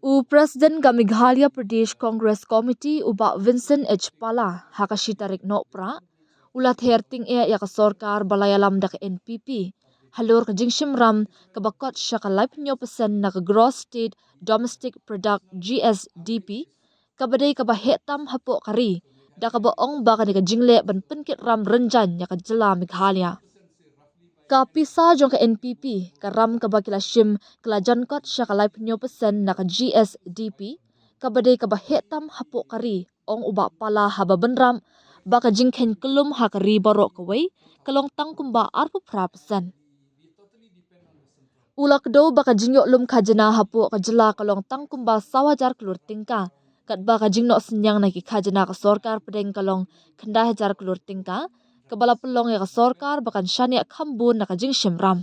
President ka Meghalaya Pradesh Congress Committee Bah Vincent Pala hakashi tarik nopra ulat ther tyngeh ya ka Sorkar balayalam da ka NPP halor ka jingshim ram ka bakot sya ka 5% na ka gross state domestic product GSDP ka badai ka bahetam hapo kari da ka baong ba ka ni ka jingle ban penkit ram rynjain ya ka jela Meghalaya. Ka pisa jong ka NPP, ka ram ka bakila shim, kala jankot siya ka 5% na ka GSDP, ka badai ka bahetam hapo kari, ong uba pala haba benram, baka jingken kelum ha kari barok kawai, kalong tangkumba 4%. Ulak do baka jingyok lum kajana hapo ka jela kalong tangkumba sawajar kelur tingka, kat baka jingnok senyang na ki kajana ka Sorkar pedeng kalong kendah hajar kelur tingka, kabala pelong ya ka Sorkar bakan syania kambun na ka jingshim ram.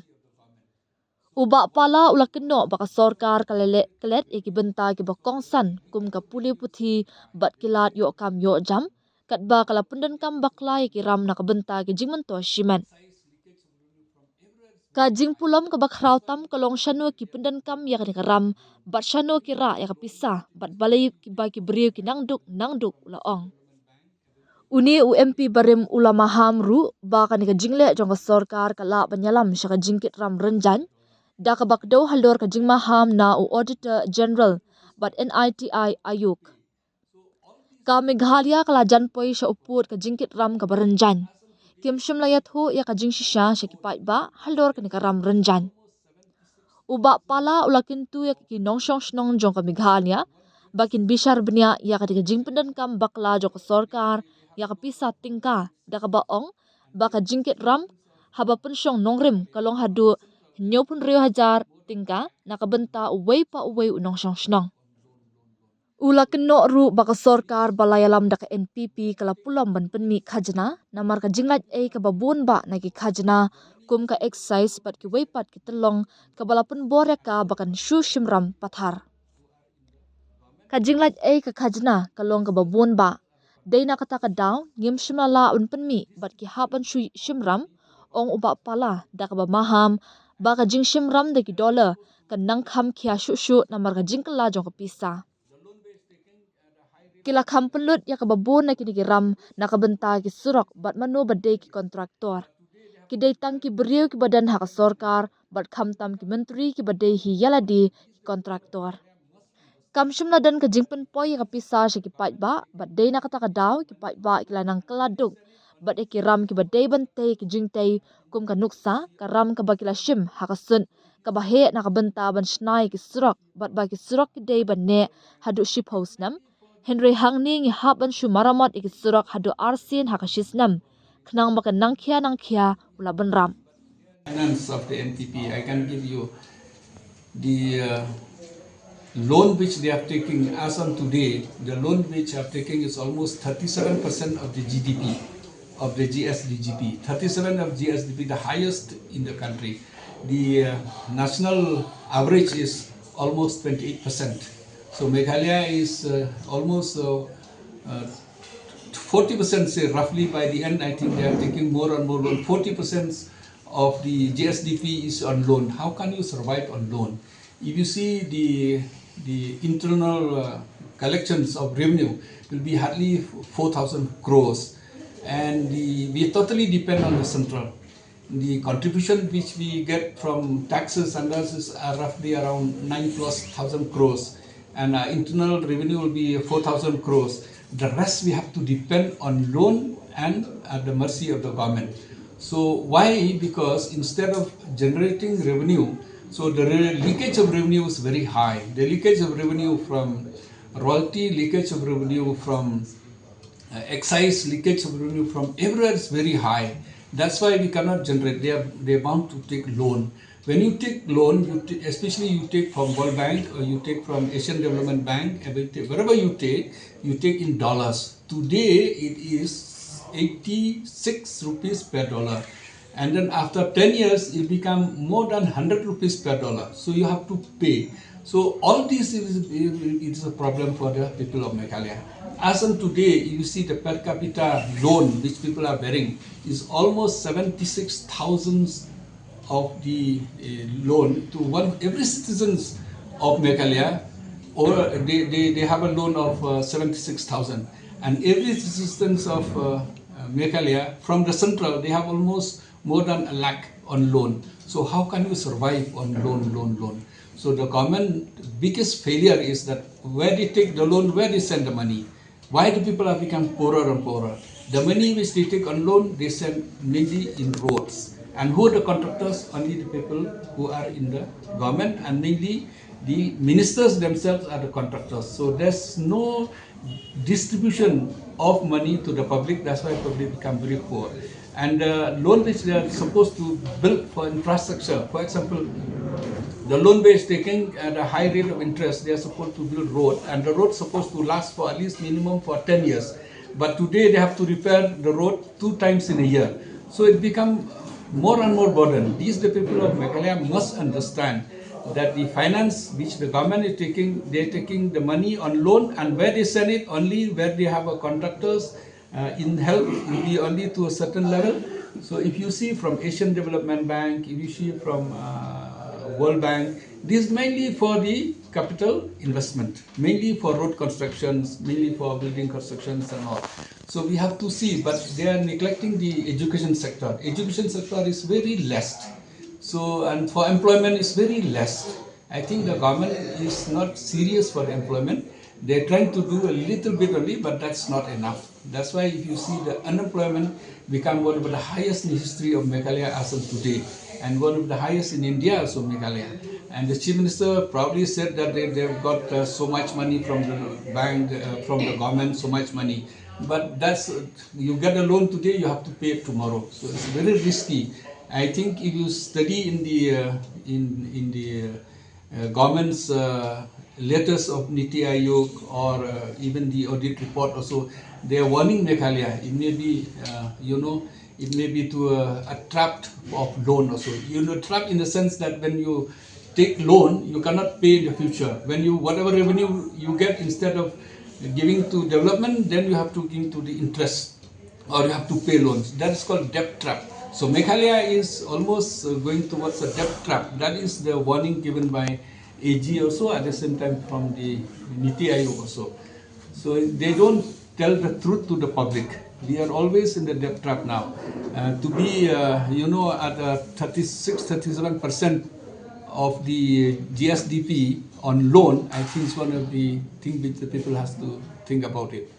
Uba pala ula Kynnoh baka Sorkar kalele kelet iki benta ki bakongsan kum ka puli puthi bat kilat yo kam yo jam kat ba kala pundan kam bakla iki ram na ka benta ki jingmento shiman. Ka jing pulam ka bakrau tam kalong syanu ki pundan kam ya ka ram bat syanu ki ra ya ka pisah bat balai ki ba ki beriu ki nangduk ula ong. Uni UMP barim ulama ham ru ba ka ni ka jingle jong ka Sorkar kala banyalam sya ka jingkit ram rynjain da ka bakdo halor ka jingma ham na u Auditor General bat NITI ayuk. Ka Meghalaya kala janpoi sya uput ka jingkit ram ka rynjain. Kim shimlayat hu ya ka jingshisha sya ki pai ba halor ka ni ka ram rynjain. Uba pala ulakin tu ya ki nongshong shnong jong ka Meghalaya bakin bishar benya ya ka jing pendan kam bakla jong ka Sorkar ya ka pisa tingka da ka baong baka jingkit ram haba pensyong nongrim kalong hadu nyopun riyo hajar tingka na ka benta uway pa uway unong syong shnong. Ula Kynnoh ru baka Sorkar balayalam da ka NPP kala pulam ban penmi khajana namar ka jinglat ka babun ba na ki khajana kum ka excise pat ki waypat ki telong ka balapun bore ka bakan shu shimram pathar. Ka jinglat ka khajana kalong ka babun ba day na kata ka daw ngim shimlala un penmi bat ki haban shu shimram ong uba pala da ka maham baka jing shimram da ki dollar kan nangkham kia shu namar ka jingkala jong ka pisa. Kila kham pelut ya ka babun na kini ki ram na ka benta ki surok bat manu badai ki kontraktor. Ki day tang ki beriu ki badan ha ka Sorkar bat kham tam ki menteri ki badai hi yaladi ki kontraktor. Kam shimla dan ka jingpen poi ka pisa sya ki pai ba bat day na kata ka daw ki pai ba ikla nang keladuk bat ki ram ki badai bante ki jingtai kum ka nuksa ka ram ka bakila shim ha ka sun ka bahe na ka benta ban shnai ki surok bat ba ki surok ki day ban ne hadu ship house nam Henry hangni ngi haban shu maramot iki surok hadu arsin ha ka shisnam knang baka nangkhia ula ban ram. Finance of the NPP, I can give you the loan which they are taking as on today. The loan which are taking is almost 37% of the GDP, of the GSDP. 37 of GSDP, the highest in the country. The national average is almost 28%. So Meghalaya is almost 40%, say roughly by the end, I think they are taking more and more loan. 40% of the GSDP is on loan. How can you survive on loan? If you see the internal collections of revenue will be hardly 4,000 crores, and we totally depend on the central. The contribution which we get from taxes and others are roughly around 9,000+ crores, and our internal revenue will be 4,000 crores. The rest we have to depend on loan and at the mercy of the government. So why? Because instead of generating revenue, so the leakage of revenue is very high. The leakage of revenue from royalty, leakage of revenue from excise, leakage of revenue from everywhere is very high. That's why we cannot generate. They are bound to take loan. When you take loan, especially you take from World Bank or you take from Asian Development Bank, wherever you take in dollars. Today it is 86 rupees per dollar. And then after 10 years, it become more than 100 rupees per dollar. So you have to pay. So all this is a problem for the people of Meghalaya. As of today, you see the per capita loan which people are bearing is almost 76,000 of the loan to every citizens of Meghalaya or they have a loan of 76,000, and every citizens of Meghalaya from the central, they have almost more than a lakh on loan. So how can you survive on loan? So the government biggest failure is that where they take the loan, where they send the money. Why do people have become poorer and poorer? The money which they take on loan, they send mainly in roads. And who are the contractors? Only the people who are in the government, and mainly the ministers themselves are the contractors. So there's no distribution of money to the public. That's why public become very poor. And loan which they are supposed to build for infrastructure, for example, the loan base taking at a high rate of interest, they are supposed to build road, and the road is supposed to last for at least minimum for 10 years. But today they have to repair the road 2 times in a year. So it becomes more and more burden. These the people of Meghalaya must understand that the finance which the government is taking, they're taking the money on loan, and where they send it, only where they have a contractors in help will be only to a certain level. So if you see from Asian Development Bank, if you see from World Bank, this is mainly for the capital investment, mainly for road constructions, mainly for building constructions and all. So we have to see, but they are neglecting the education sector. Education sector is very less. So, and for employment is very less. I think the government is not serious for employment. They're trying to do a little bit only, but that's not enough. That's why if you see the unemployment become one of the highest in the history of Meghalaya as of today, and one of the highest in India also, Meghalaya. And the Chief Minister probably said that they've got so much money from the bank, from the government, so much money. But that's, you get a loan today, you have to pay it tomorrow. So it's very risky. I think if you study in the government's letters of Niti Aayog, or even the audit report also, they are warning Meghalaya. It may be, it may be to a trap of loan also. Trap in the sense that when you take loan, you cannot pay in the future. When you, whatever revenue you get, instead of giving to development, then you have to give to the interest, or you have to pay loans. That is called debt trap. So Meghalaya is almost going towards a debt trap. That is the warning given by AG also, at the same time from the Niti Aayog also. So they don't tell the truth to the public. We are always in the debt trap now. To be, at 36-37% of the GSDP on loan, I think is one of the things which the people has to think about it.